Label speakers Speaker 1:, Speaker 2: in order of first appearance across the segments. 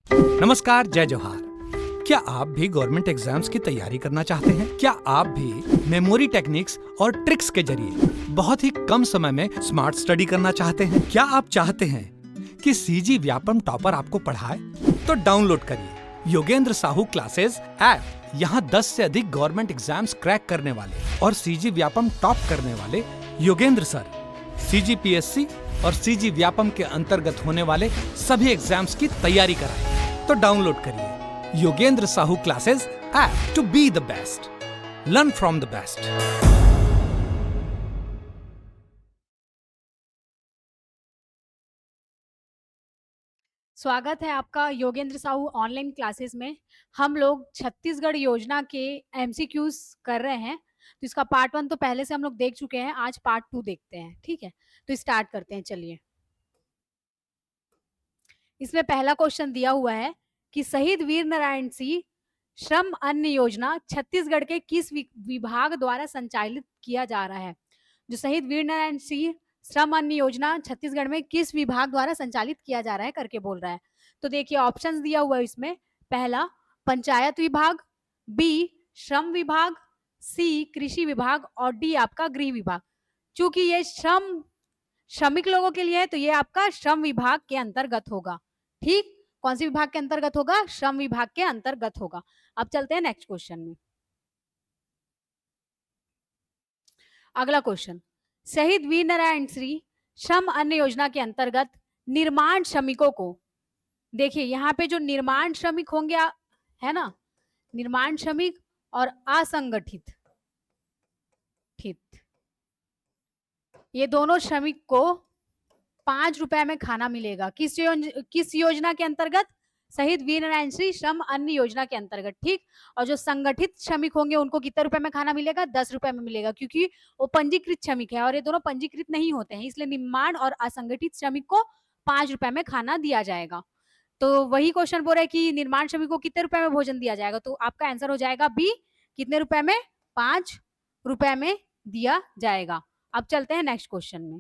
Speaker 1: नमस्कार, जय जोहार। क्या आप भी गवर्नमेंट एग्जाम्स की तैयारी करना चाहते हैं? क्या आप भी मेमोरी टेक्निक्स और ट्रिक्स के जरिए बहुत ही कम समय में स्मार्ट स्टडी करना चाहते हैं? क्या आप चाहते हैं कि सीजी व्यापम टॉपर आपको पढ़ाए? तो डाउनलोड करिए योगेंद्र साहू क्लासेस ऐप। यहाँ 10 से अधिक गवर्नमेंट एग्जाम्स क्रैक करने वाले और सीजी व्यापम टॉप करने वाले योगेंद्र सर सीजीपीएससी और सीजी व्यापम के अंतर्गत होने वाले सभी एग्जाम्स की तैयारी कराएं। तो डाउनलोड करिए Yogendra Sahu classes app to be the best, learn from the best.
Speaker 2: स्वागत है आपका योगेंद्र साहू ऑनलाइन क्लासेस में। हम लोग छत्तीसगढ़ योजना के एमसीक्यूज कर रहे हैं। तो इसका पार्ट 1 तो पहले से हम लोग देख चुके हैं, आज पार्ट 2 देखते हैं। ठीक है, तो स्टार्ट करते हैं। चलिए, इसमें पहला क्वेश्चन दिया हुआ है कि शहीद वीर नारायण सिंह श्रम अन्न योजना छत्तीसगढ़ के किस विभाग द्वारा संचालित किया जा रहा है? जो शहीद वीर नारायण सिंह श्रम अन्न योजना छत्तीसगढ़ में किस विभाग द्वारा संचालित किया जा रहा है करके बोल रहा है। तो देखिए, ऑप्शंस दिया हुआ है इसमें। पहला पंचायत विभाग, बी श्रम विभाग, सी कृषि विभाग और डी आपका गृह विभाग। चूंकि ये श्रमिक लोगों के लिए है तो ये आपका श्रम विभाग के अंतर्गत होगा। ठीक, कौन सी विभाग के अंतर्गत होगा? श्रम विभाग के अंतर्गत होगा। अब चलते हैं नेक्स्ट क्वेश्चन में। अगला क्वेश्चन, शहीद वीर नारायण सिंह श्रम अन्न योजना के अंतर्गत निर्माण श्रमिकों को, देखिए यहाँ पे जो निर्माण श्रमिक होंगे है ना, निर्माण श्रमिक और असंगठित, ठीक, ये दोनों श्रमिक को 5 रुपए में खाना मिलेगा। किस योजना के अंतर्गत? शहीद वीर नारायण सिंह श्रम अन्न योजना के अंतर्गत। ठीक, और जो संगठित श्रमिक होंगे उनको कितने रुपए में खाना मिलेगा? 10 रुपए में मिलेगा, क्योंकि वो पंजीकृत श्रमिक है और ये दोनों पंजीकृत नहीं होते हैं, इसलिए निर्माण और असंगठित श्रमिक को 5 रुपए में खाना दिया जाएगा। तो वही क्वेश्चन बोल रहा है कि निर्माण श्रमिक को कितने रुपए में भोजन दिया जाएगा, तो आपका आंसर हो जाएगा बी, कितने रुपए में? 5 रुपए में दिया जाएगा। अब चलते हैं नेक्स्ट क्वेश्चन में।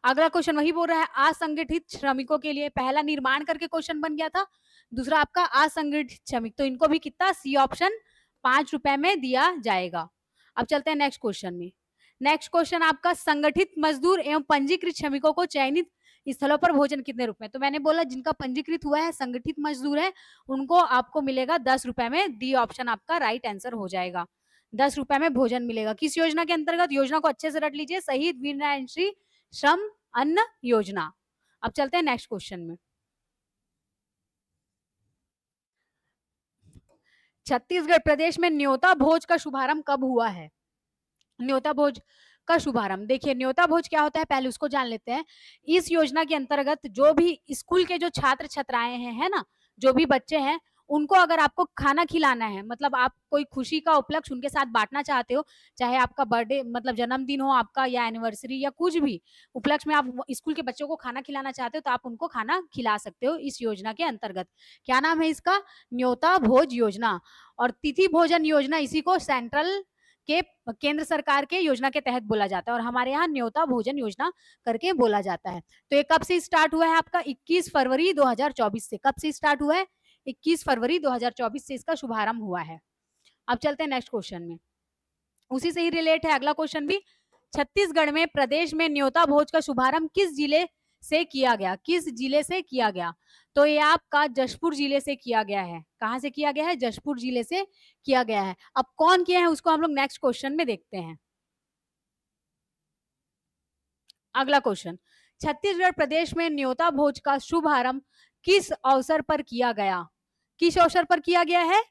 Speaker 2: अगला क्वेश्चन वही बोल रहा है असंगठित श्रमिकों के लिए। पहला निर्माण करके क्वेश्चन बन गया था, दूसरा आपका असंगठित श्रमिक, तो इनको भी कितना? सी ऑप्शन 5 रुपए में दिया जाएगा। अब चलते हैं नेक्स्ट क्वेश्चन में। नेक्स्ट क्वेश्चन आपका, संगठित मजदूर एवं पंजीकृत श्रमिकों को चयनित स्थलों पर भोजन कितने रुपए? तो मैंने बोला जिनका पंजीकृत हुआ है, संगठित मजदूर है, उनको आपको मिलेगा 10 रुपए में। डी ऑप्शन आपका राइट आंसर हो जाएगा। 10 रुपए में भोजन मिलेगा। किस योजना के अंतर्गत? योजना को अच्छे से रट लीजिए, शहीद वीर नारायण सिंह श्रम अन्न योजना। अब चलते हैं नेक्स्ट क्वेश्चन में। छत्तीसगढ़ प्रदेश में न्योता भोज का शुभारंभ कब हुआ है? न्योता भोज का शुभारंभ, देखिए न्योता भोज क्या होता है पहले उसको जान लेते हैं। इस योजना के अंतर्गत जो भी स्कूल के जो छात्र छात्राएं हैं, है ना, जो भी बच्चे हैं, उनको अगर आपको खाना खिलाना है, मतलब आप कोई खुशी का उपलक्ष्य उनके साथ बांटना चाहते हो, चाहे आपका बर्थडे मतलब जन्मदिन हो आपका, या एनिवर्सरी या कुछ भी उपलक्ष्य में आप स्कूल के बच्चों को खाना खिलाना चाहते हो, तो आप उनको खाना खिला सकते हो इस योजना के अंतर्गत। क्या नाम है इसका? न्योता भोज योजना। और तिथि भोजन योजना इसी को सेंट्रल के केंद्र सरकार के योजना के तहत बोला जाता है, और हमारे यहाँ न्योता भोजन योजना करके बोला जाता है। तो ये कब से स्टार्ट हुआ है आपका? 21 फरवरी 2024 से। कब से स्टार्ट हुआ है? 21 फरवरी 2024 से इसका शुभारंभ हुआ है। अब चलते हैं नेक्स्ट क्वेश्चन में, उसी से ही रिलेट है अगला क्वेश्चन भी। छत्तीसगढ़ में प्रदेश में न्योता भोज का शुभारंभ किस जिले से किया गया? किस जिले से किया गया? तो ये आपका जशपुर जिले से किया गया है। कहां से किया गया है? जशपुर जिले से किया गया है। अब कौन किया है उसको हम लोग नेक्स्ट क्वेश्चन में देखते हैं। अगला क्वेश्चन, छत्तीसगढ़ प्रदेश में न्योता भोज का शुभारंभ किस अवसर पर किया गया? किस अवसर पर किया गया है?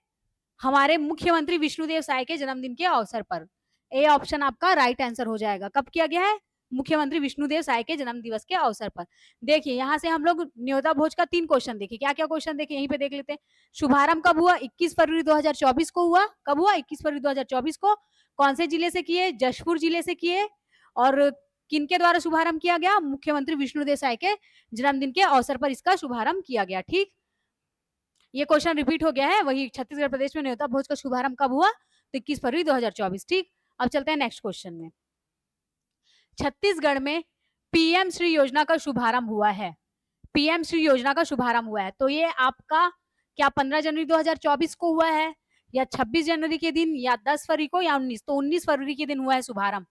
Speaker 2: हमारे मुख्यमंत्री विष्णुदेव साय के जन्मदिन के अवसर पर। ए ऑप्शन आपका राइट आंसर हो जाएगा। कब किया गया है? मुख्यमंत्री विष्णुदेव साय के जन्म दिवस के अवसर पर। देखिए यहाँ से हम लोग न्योता भोज का 3 क्वेश्चन देखे। क्या क्या क्वेश्चन देखे यहीं पे देख लेते हैं। शुभारंभ कब हुआ? 21 फरवरी 2024 को हुआ। कब हुआ? 21 फरवरी 2024 को। कौन से जिले से किए? जशपुर जिले से किए। और किनके द्वारा शुभारंभ किया गया? मुख्यमंत्री विष्णुदेव साय के जन्मदिन के अवसर पर इसका शुभारंभ किया गया। ठीक, ये क्वेश्चन रिपीट हो गया है। वही छत्तीसगढ़ प्रदेश में न्योता भोज का शुभारंभ कब हुआ? तो 21 फरवरी 2024। ठीक, अब चलते हैं नेक्स्ट क्वेश्चन में। छत्तीसगढ़ में पीएम श्री योजना का शुभारंभ हुआ है। पीएम श्री योजना का शुभारंभ हुआ है। तो ये आपका क्या 15 जनवरी 2024 को हुआ है, या 26 जनवरी के दिन, या 10 फरवरी को, या 19? तो 19 फरवरी के दिन हुआ है शुभारंभ।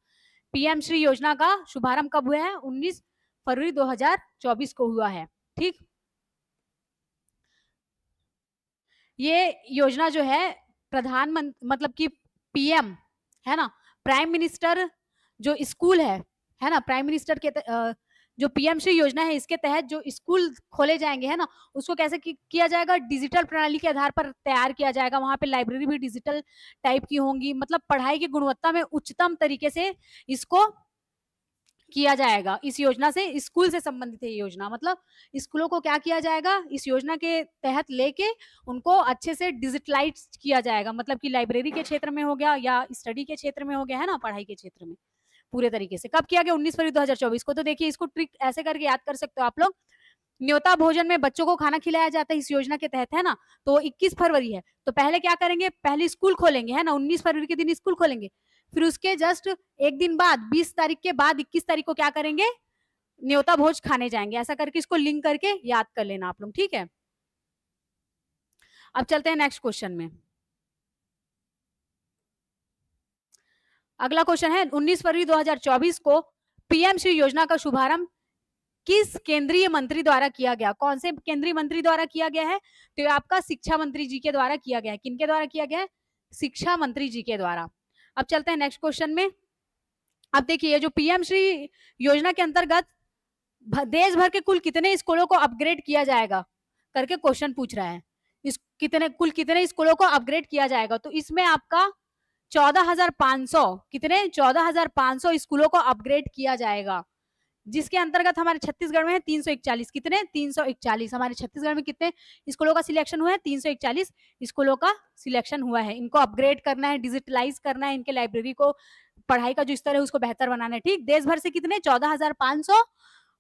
Speaker 2: पीएम श्री योजना का शुभारंभ कब हुआ है? 19 फरवरी 2024 को हुआ है। ठीक, ये योजना जो है प्रधानमंत्री मतलब कि पीएम है ना, प्राइम मिनिस्टर जो स्कूल है ना, प्राइम मिनिस्टर के जो पीएम श्री योजना है इसके तहत जो स्कूल खोले जाएंगे है ना, उसको कैसे किया जाएगा? डिजिटल प्रणाली के आधार पर तैयार किया जाएगा। वहां पे लाइब्रेरी भी डिजिटल टाइप की होंगी, मतलब पढ़ाई की गुणवत्ता में उच्चतम तरीके से इसको किया जाएगा। इस योजना से स्कूल से संबंधित है ये योजना, मतलब स्कूलों को क्या किया जाएगा? इस योजना के तहत लेके उनको अच्छे से डिजिटलाइज किया जाएगा, मतलब कि लाइब्रेरी के क्षेत्र में हो गया या स्टडी के क्षेत्र में हो गया है ना, पढ़ाई के क्षेत्र में पूरे तरीके से। कब किया गया? 19 फरवरी 2024 को। तो देखिए इसको ट्रिक ऐसे करके याद कर सकते हो आप लोग। न्योता भोजन में बच्चों को खाना खिलाया जाता है इस योजना के तहत है ना, तो 21 फरवरी है। तो पहले क्या करेंगे? पहले स्कूल खोलेंगे है ना, 19 फरवरी के दिन स्कूल खोलेंगे। फिर उसके जस्ट एक दिन बाद 20 तारीख के बाद 21 तारीख को क्या करेंगे? न्योता भोज खाने जाएंगे। ऐसा करके इसको लिंक करके याद कर लेना आप लोग, ठीक है। अब चलते हैं नेक्स्ट क्वेश्चन में। अगला क्वेश्चन है 19 फरवरी 2024 को पीएम श्री योजना का शुभारंभ किस केंद्रीय मंत्री द्वारा किया गया? कौन से केंद्रीय मंत्री द्वारा किया गया है? तो ये आपका शिक्षा मंत्री जी के द्वारा किया गया है। किनके द्वारा किया गया है? शिक्षा मंत्री जी के द्वारा। अब चलते हैं नेक्स्ट क्वेश्चन में। अब देखिए जो पीएम श्री योजना के अंतर्गत देश भर के कुल कितने स्कूलों को अपग्रेड किया जाएगा करके क्वेश्चन पूछ रहा है। इस कुल कितने स्कूलों को अपग्रेड किया जाएगा? तो इसमें आपका 14,500 कितने 14,500 स्कूलों को अपग्रेड किया जाएगा, जिसके अंतर्गत हमारे छत्तीसगढ़ में है 341। कितने? 341। हमारे छत्तीसगढ़ में कितने स्कूलों का सिलेक्शन हुआ है? 341 स्कूलों का सिलेक्शन हुआ है। इनको अपग्रेड करना है, डिजिटलाइज करना है, इनके लाइब्रेरी को, पढ़ाई का जो स्तर है उसको बेहतर बनाना है। ठीक, देश भर से कितने? 14,500,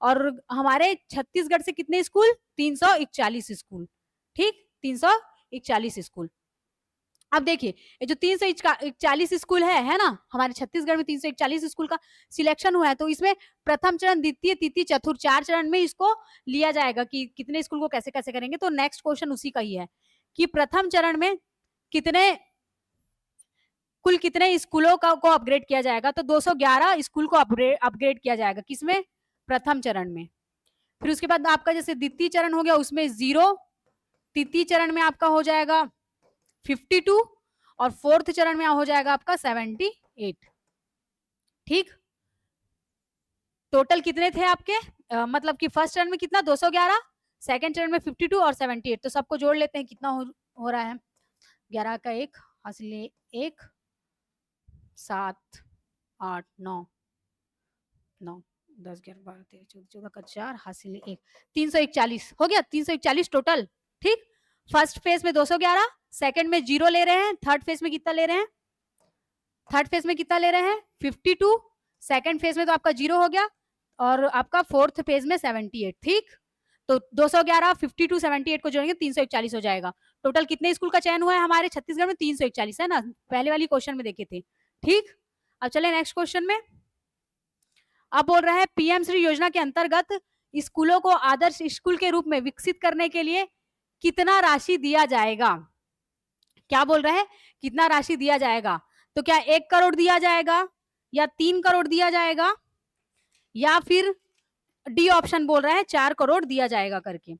Speaker 2: और हमारे छत्तीसगढ़ से कितने स्कूल? 341 स्कूल। ठीक, 341 स्कूल। अब देखिए ये जो 341 स्कूल है ना, हमारे छत्तीसगढ़ में 341 स्कूल का सिलेक्शन हुआ है। तो इसमें प्रथम चरण, द्वितीय, तृतीय, चतुर्थ 4 चरण में इसको लिया जाएगा कि कितने स्कूल को कैसे कैसे करेंगे। तो नेक्स्ट क्वेश्चन उसी का ही है कि प्रथम चरण में कुल कितने स्कूलों को अपग्रेड किया जाएगा? तो 211 स्कूल को अपग्रेड किया जाएगा। किसमें? प्रथम चरण में। फिर उसके बाद आपका जैसे द्वितीय चरण हो गया उसमें 0, तृतीय चरण में आपका हो जाएगा 52, और फोर्थ चरण में हो जाएगा आपका 78। ठीक, टोटल कितने थे आपके? मतलब कि फर्स्ट चरण में कितना? 211, सेकंड चरण में 52 और 78। तो सबको जोड़ लेते हैं, कितना हो रहा है? 11 का 1 हासिल 1, 7, 8, 9, 10, 11, 12, 13, 14, 14 का 4 हासिल 1, 341 हो गया। 341 टोटल। ठीक, फर्स्ट फेज में 211, सेकंड में 0 ले रहे हैं, थर्ड फेज में कितना ले रहे हैं? थर्ड फेज में कितना ले रहे हैं? 52। सेकंड फेज में तो आपका 0 हो गया, और आपका फोर्थ फेज में 78। ठीक, तो 211, 52, 78 को जोड़ेंगे 341 हो जाएगा। टोटल कितने स्कूल का चयन हुआ है हमारे छत्तीसगढ़ में? 341 है ना, पहले वाली क्वेश्चन में देखे थे। ठीक, अब चले नेक्स्ट क्वेश्चन में। अब बोल रहा है पीएम श्री योजना के अंतर्गत स्कूलों को आदर्श स्कूल के रूप में विकसित करने के लिए कितना राशि दिया जाएगा? क्या बोल रहा है? कितना राशि दिया जाएगा? तो क्या 1 करोड़ दिया जाएगा, या 3 करोड़ दिया जाएगा, या फिर डी ऑप्शन बोल रहा है 4 करोड़ दिया जाएगा करके?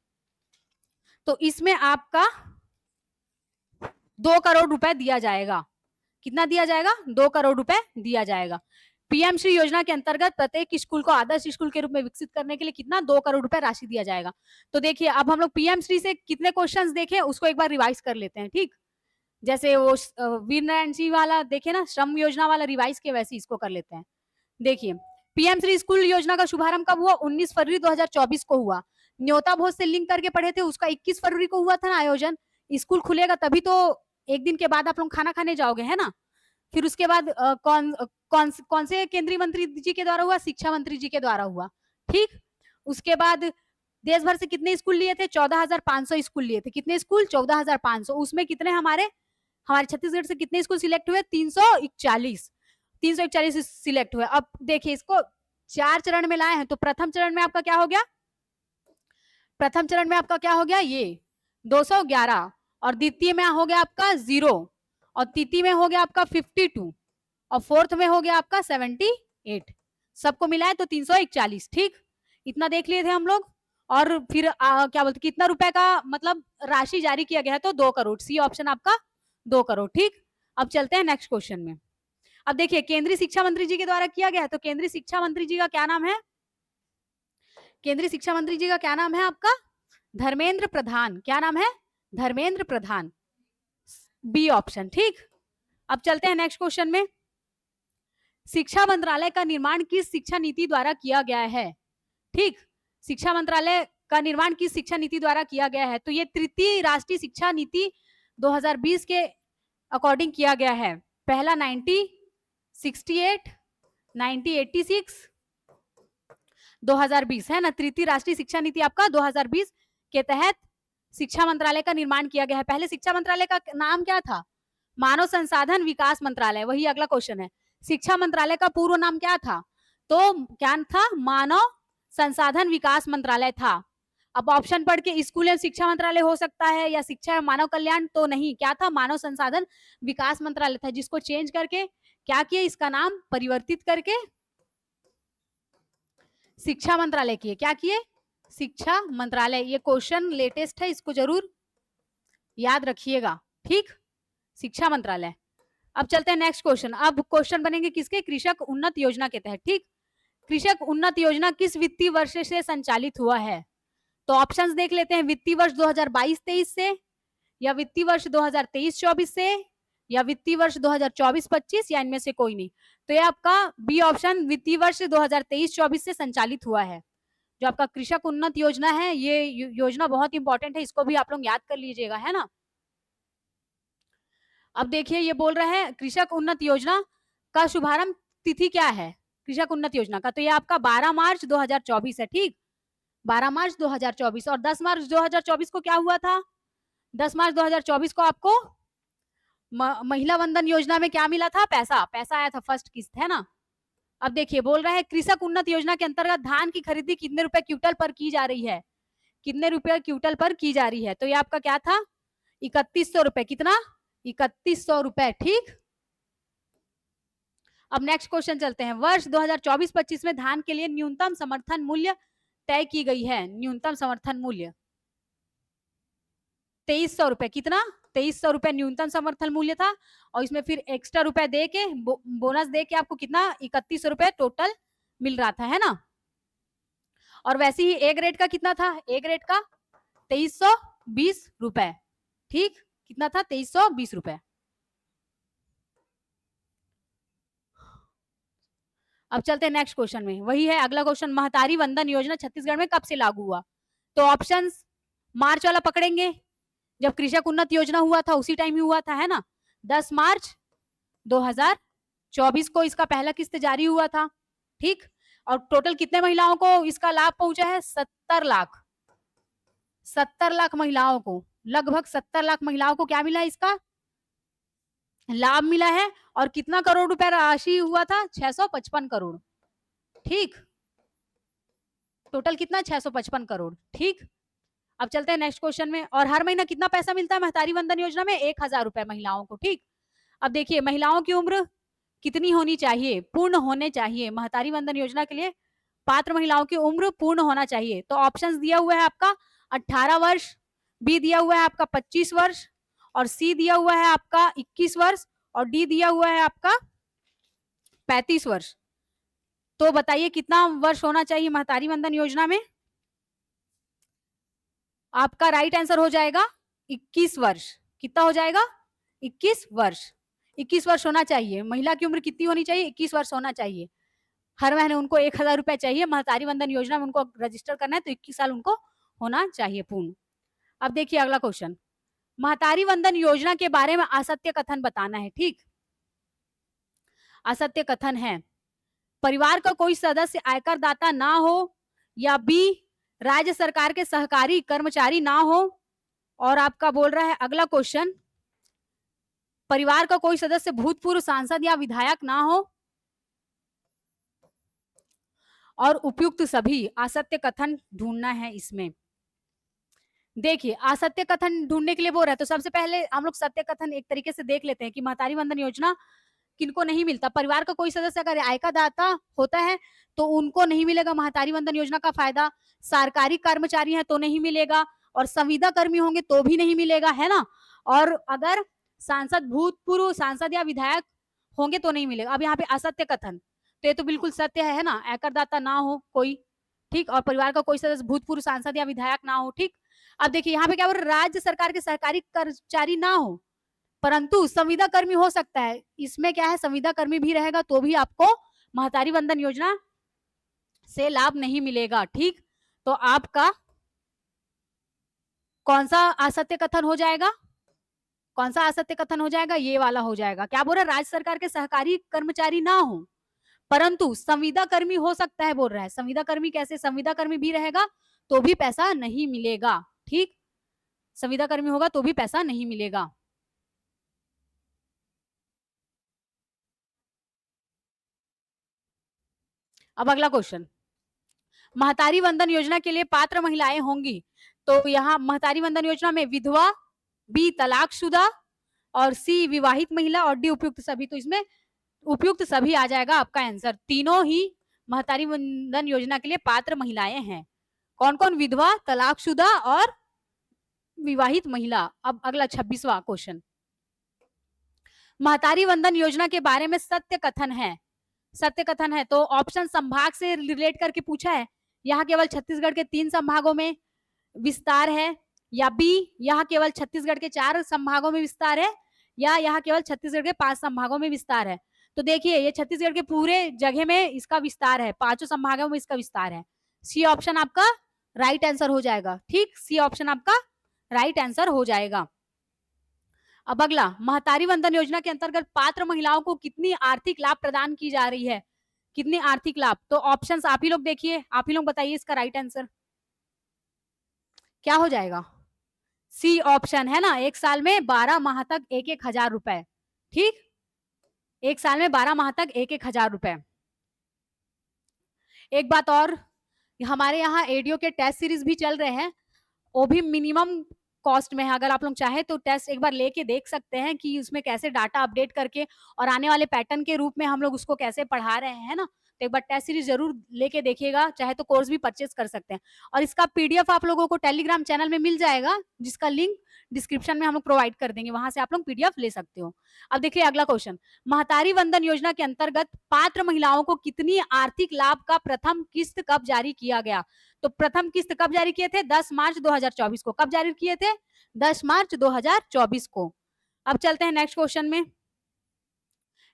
Speaker 2: तो इसमें आपका 2 करोड़ रुपए दिया जाएगा। कितना दिया जाएगा? 2 करोड़ रुपए दिया जाएगा। पीएम श्री योजना के अंतर्गत प्रत्येक स्कूल को आदर्श स्कूल के रूप में विकसित करने के लिए कितना? 2 करोड़ रुपए राशि दिया जाएगा। तो देखिए अब हम लोग पीएम श्री से कितने क्वेश्चंस देखे उसको एक बार रिवाइज कर लेते हैं। ठीक, जैसे वो वीर नारायण सिंह वाला देखे ना, श्रम योजना वाला रिवाइज के, वैसे इसको कर लेते हैं। देखिए पीएम श्री स्कूल योजना का शुभारंभ कब हुआ? 19 फरवरी 2024 को हुआ। न्योता भोज से लिंक करके पढ़े थे, उसका 21 फरवरी को हुआ था ना आयोजन। स्कूल खुलेगा तभी तो एक दिन के बाद आप लोग खाना खाने जाओगे है ना। फिर उसके बाद कौन से केंद्रीय मंत्री जी के द्वारा हुआ? शिक्षा मंत्री जी के द्वारा हुआ। ठीक, उसके बाद देश भर से कितने स्कूल लिए थे? 14,500 स्कूल लिए थे। कितने स्कूल? 14,500। उसमें कितने हमारे छत्तीसगढ़ से कितने स्कूल सिलेक्ट हुए? 341 सिलेक्ट हुए। अब देखिए इसको 4 चरण में लाए हैं, तो प्रथम चरण में आपका क्या हो गया? प्रथम चरण में आपका क्या हो गया, ये 211, और द्वितीय में हो गया आपका 0, और तृतीय में हो गया आपका 52, और फोर्थ में हो गया आपका 78, सबको मिलाए तो 341। ठीक, इतना देख लिए थे हम लोग। और फिर क्या बोलते, कितना रुपए का मतलब राशि जारी किया गया है, तो 2 करोड़, सी ऑप्शन आपका 2 करोड़। ठीक, अब चलते हैं नेक्स्ट क्वेश्चन में। अब देखिए केंद्रीय शिक्षा मंत्री जी के द्वारा किया गया है, तो केंद्रीय शिक्षा मंत्री जी का क्या नाम है, केंद्रीय शिक्षा मंत्री जी का क्या नाम है आपका, धर्मेंद्र प्रधान। क्या नाम है, धर्मेंद्र प्रधान, बी ऑप्शन। ठीक, अब चलते हैं नेक्स्ट क्वेश्चन में। शिक्षा मंत्रालय का निर्माण किस शिक्षा नीति द्वारा किया गया है। ठीक, शिक्षा मंत्रालय का निर्माण किस शिक्षा नीति द्वारा किया गया है, तो ये तृतीय राष्ट्रीय शिक्षा नीति 2020 के अकॉर्डिंग किया गया है। पहला 1968, 1986, 2020 है ना, तृतीय राष्ट्रीय शिक्षा नीति आपका 2020 के तहत शिक्षा मंत्रालय का निर्माण किया गया है। पहले शिक्षा मंत्रालय का नाम क्या था, मानव संसाधन विकास मंत्रालय। वही अगला क्वेश्चन है, शिक्षा मंत्रालय का पूर्व नाम क्या था, तो क्या था, मानव संसाधन विकास मंत्रालय था। अब ऑप्शन पढ़ के स्कूल एवं शिक्षा मंत्रालय हो सकता है या शिक्षा एवं मानव कल्याण, तो नहीं, क्या था, मानव संसाधन विकास मंत्रालय था, जिसको चेंज करके क्या किया, इसका नाम परिवर्तित करके शिक्षा मंत्रालय किए। क्या किए, शिक्षा मंत्रालय। ये क्वेश्चन लेटेस्ट है, इसको जरूर याद रखिएगा। ठीक, शिक्षा मंत्रालय। अब चलते हैं नेक्स्ट क्वेश्चन। अब क्वेश्चन बनेंगे किसके, कृषक उन्नत योजना के तहत। ठीक, कृषक उन्नत योजना किस वित्तीय वर्ष से संचालित हुआ है, तो ऑप्शंस देख लेते हैं। वित्तीय वर्ष 2022-23 से, या वित्तीय वर्ष 2023-24 से, या वित्तीय वर्ष 2024-25, या इनमें से कोई नहीं। तो ये आपका बी ऑप्शन वित्तीय वर्ष 2023-24 से संचालित हुआ है। जो आपका कृषक उन्नत योजना है, ये योजना बहुत इंपॉर्टेंट है, इसको भी आप लोग याद कर लीजिएगा, है ना। अब देखिए ये बोल रहे हैं कृषक उन्नत योजना का शुभारंभ तिथि क्या है, कृषक उन्नत योजना का, तो ये आपका 12 मार्च 2024 है। ठीक, 12 मार्च 2024। और 10 मार्च 2024 को क्या हुआ था, 10 मार्च 2024 को आपको महिला वंदन योजना में क्या मिला था, पैसा, पैसा आया था, फर्स्ट किस्त, है ना। अब देखिए बोल रहा है कृषक उन्नत योजना के अंतर्गत धान की खरीदी कितने रुपए क्विंटल पर की जा रही है, कितने रुपए क्विंटल पर की जा रही है, तो ये आपका क्या था, 3100 रुपए। कितना, 3100 रुपए। ठीक, अब नेक्स्ट क्वेश्चन चलते हैं। वर्ष 2024-25 में धान के लिए न्यूनतम समर्थन मूल्य तय की गई है, न्यूनतम समर्थन मूल्य 2300 रुपए। कितना, 2300 रुपए न्यूनतम समर्थन मूल्य था, और इसमें फिर एक्स्ट्रा रुपए दे के बोनस दे के आपको कितना, 3100 रुपए टोटल मिल रहा था, है ना। और वैसे ही ए ग्रेड का कितना था, ए ग्रेड का 2320 रुपए। ठीक, कितना था, 2320 रुपए। अब चलते हैं नेक्स्ट क्वेश्चन में, वही है अगला क्वेश्चन। महतारी वंदन योजना छत्तीसगढ़ में कब से लागू हुआ, तो ऑप्शंस मार्च वाला पकड़ेंगे, जब कृषक उन्नत योजना हुआ था उसी टाइम ही हुआ था, है ना। 10 मार्च 2024 को इसका पहला किस्त जारी हुआ था। ठीक, और टोटल कितने महिलाओं को इसका लाभ पहुंचा है, 70 लाख, 70 लाख महिलाओं को, लगभग 70 लाख महिलाओं को क्या मिला, इसका लाभ मिला है। और कितना करोड़ रुपए राशि हुआ था, 655 करोड़। ठीक, टोटल कितना, 655 करोड़। ठीक, अब चलते हैं नेक्स्ट क्वेश्चन में। और हर महीना कितना पैसा मिलता है महतारी वंदन योजना में, 1000 रुपए महिलाओं को। ठीक, अब देखिए महिलाओं की उम्र कितनी होनी चाहिए, पूर्ण होने चाहिए, महतारी वंदन योजना के लिए पात्र महिलाओं की उम्र पूर्ण होना चाहिए। तो ऑप्शंस दिया हुआ है आपका 18 वर्ष, बी दिया हुआ है आपका 25 वर्ष, और सी दिया हुआ है आपका 21 वर्ष, और डी दिया हुआ है आपका 35 वर्ष। तो बताइए कितना वर्ष होना चाहिए महतारी वंदन योजना में, आपका राइट आंसर हो जाएगा 21 वर्ष। कितना हो जाएगा, 21 वर्ष। 21 वर्ष होना चाहिए। महिला की उम्र कितनी होनी चाहिए, 21 वर्ष होना चाहिए। हर महीने उनको 1000 रुपए चाहिए, महतारी वंदन योजना में उनको रजिस्टर करना है, तो 21 साल उनको होना चाहिए पूर्ण। अब देखिए अगला क्वेश्चन, महतारी वंदन योजना के बारे में असत्य कथन बताना है। ठीक, असत्य कथन है, परिवार का कोई सदस्य आयकर दाता ना हो, या बी राज्य सरकार के सहकारी कर्मचारी ना हो, और आपका बोल रहा है अगला क्वेश्चन, परिवार का कोई सदस्य भूतपूर्व सांसद या विधायक ना हो, और उपयुक्त सभी असत्य कथन ढूंढना है इसमें। देखिए, असत्य कथन ढूँढने के लिए बोल रहा है, तो सबसे पहले हम लोग सत्य कथन एक तरीके से देख लेते हैं कि महतारी वंदन योजना किनको नहीं मिलता। परिवार का कोई सदस्य अगर आय का दाता होता है, तो उनको नहीं मिलेगा महतारी वंदन योजना का फ़ायदा। सरकारी कर्मचारी हैं, तो नहीं मिलेगा और संविदा कर्मी होंगे, तो भी नहीं मिलेगा, है ना? और अगर सांसद भूतपूर्व सांसद या विधायक होंगे, तो नहीं मिलेगा। अब यहाँ पे असत्य कथन, तो ये तो बिल्कुल सत्य है ना? आयकर दाता ना हो कोई, ठीक? और परिवार का कोई सदस्य भूतपूर्व सांसद या विधायक ना हो, ठीक? अब देखिए यहाँ पे क्या बोल रहा है, राज्य सरकार के सरकारी कर्मचारी ना हो, परंतु संविदा कर्मी हो सकता है। इसमें क्या है, संविदा कर्मी भी रहेगा तो भी आपको महतारी वंदन योजना से लाभ नहीं मिलेगा, ठीक? तो आपका कौन सा असत्य कथन हो जाएगा? कौन सा असत्य कथन हो जाएगा? ये वाला हो जाएगा। क्या बोल रहा है, राज्य सरकार के सहकारी कर्मचारी ना हो, परंतु संविदा कर्मी हो सकता है बोल रहा है। संविदा कर्मी कैसे? संविदा कर्मी भी रहेगा तो भी पैसा नहीं मिलेगा, ठीक? संविदा कर्मी होगा तो भी पैसा नहीं मिलेगा। अब अगला क्वेश्चन, महतारी वंदन योजना के लिए पात्र महिलाएं होंगी, तो यहाँ महतारी वंदन योजना में विधवा, बी तलाकशुदा और सी विवाहित महिला और डी उपयुक्त सभी। तो इसमें उपयुक्त सभी आ जाएगा आपका आंसर। तीनों ही महतारी वंदन योजना के लिए पात्र महिलाएं हैं। कौन कौन? विधवा, तलाकशुदा और विवाहित महिला। अब अगला 26वां क्वेश्चन, महतारी वंदन योजना के बारे में सत्य कथन है। सत्य कथन है तो ऑप्शन संभाग से रिलेट करके पूछा है। यहाँ केवल छत्तीसगढ़ के 3 संभागों में विस्तार है, या बी यहाँ केवल छत्तीसगढ़ के 4 संभागों में विस्तार है, या यहाँ केवल छत्तीसगढ़ के 5 संभागों में विस्तार है। तो देखिए ये छत्तीसगढ़ के पूरे जगह में इसका विस्तार है, 5 संभागों में इसका विस्तार है। सी ऑप्शन आपका राइट आंसर हो जाएगा, ठीक? सी ऑप्शन आपका राइट आंसर हो जाएगा। अब अगला, महतारी वंदन योजना के अंतर्गत पात्र महिलाओं को कितनी आर्थिक लाभ प्रदान की जा रही है? कितनी आर्थिक लाभ? तो ऑप्शंस आप ही लोग देखिए, आप ही लोग बताइए इसका राइट आंसर क्या हो जाएगा? सी ऑप्शन है ना, एक साल में 12 माह तक 1,000 रुपए, ठीक? एक साल में 12 माह तक 1,000 रुपए। एक बात और, हमारे यहाँ एडीओ के टेस्ट सीरीज भी चल रहे हैं, वो भी मिनिमम कॉस्ट में है। अगर आप लोग चाहे तो टेस्ट एक बार लेके देख सकते हैं कि उसमें कैसे डाटा अपडेट करके और आने वाले पैटर्न के रूप में हम लोग उसको कैसे पढ़ा रहे हैं ना। तो एक बार टेस्ट सीरीज जरूर लेके देखिएगा, चाहे तो कोर्स भी परचेज कर सकते हैं। और इसका पीडीएफ आप लोगों को टेलीग्राम चैनल में मिल जाएगा, जिसका लिंक डिस्क्रिप्शन में हम लोग प्रोवाइड कर देंगे, वहां से आप लोग पीडीएफ ले सकते हो। अब देखिए अगला क्वेश्चन, महतारी वंदन योजना के अंतर्गत पात्र महिलाओं को कितनी आर्थिक लाभ का प्रथम किस्त कब जारी किया गया? तो प्रथम किस्त कब जारी किए थे? 10 मार्च 2024 को। कब जारी किए थे? 10 मार्च 2024 को। अब चलते हैं नेक्स्ट क्वेश्चन में।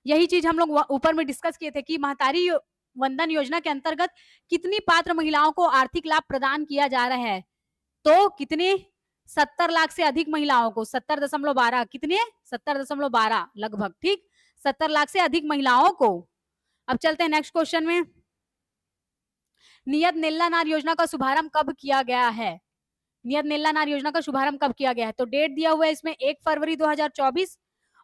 Speaker 2: यही चीज हम लोग ऊपर में डिस्कस किए थे कि महतारी वंदन योजना के अंतर्गत कितनी पात्र महिलाओं को आर्थिक लाभ प्रदान किया जा रहा है? तो कितने? 70 लाख से अधिक महिलाओं को, 70.12 कितने? 70.12 लगभग, ठीक? 70 लाख से अधिक महिलाओं को। अब चलते हैं नेक्स्ट क्वेश्चन में, नियत नेल्लानार योजना का शुभारंभ कब किया गया है? नियत नेल्लानार योजना का शुभारंभ कब किया गया है? तो डेट दिया हुआ है इसमें 1 फरवरी 2024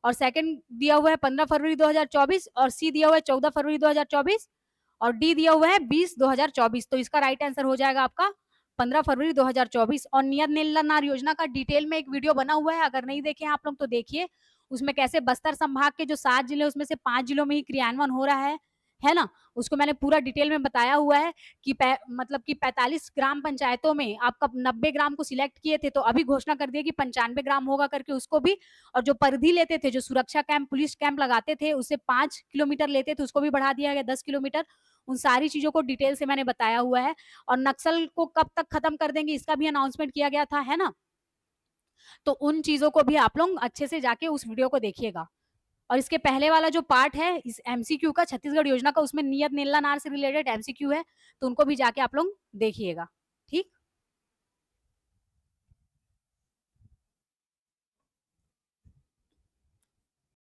Speaker 2: और सेकंड दिया हुआ है 15 फरवरी 2024 और सी दिया हुआ है 14 फरवरी 2024 और डी दिया हुआ है 20 2024। तो इसका राइट आंसर हो जाएगा आपका 15 फरवरी 2024। और नियत नेल्लानार योजना का डिटेल में एक वीडियो बना हुआ है, अगर नहीं देखे आप लोग तो देखिए। उसमें कैसे बस्तर संभाग के जो 7 जिले उसमें से 5 जिलों में ही क्रियान्वयन हो रहा है ना। उसको मैंने पूरा डिटेल में बताया हुआ है कि मतलब कि 45 ग्राम पंचायतों में आपका 90 ग्राम को सिलेक्ट किए थे, तो अभी घोषणा कर दिया कि 95 ग्राम होगा करके उसको भी। और जो परिधि लेते थे, जो सुरक्षा कैंप पुलिस कैंप लगाते थे, उससे 5 किलोमीटर लेते थे, उसको भी बढ़ा दिया गया 10 किलोमीटर। उन सारी चीजों को डिटेल से मैंने बताया हुआ है। और नक्सल को कब तक खत्म कर देंगे इसका भी अनाउंसमेंट किया गया था, है ना। तो उन चीजों को भी आप लोग अच्छे से जाके उस वीडियो को देखिएगा। और इसके पहले वाला जो पार्ट है इस एमसीक्यू का, छत्तीसगढ़ योजना का, उसमें नियत नेल्लानार से रिलेटेड एमसीक्यू है, तो उनको भी जाके आप लोग देखिएगा।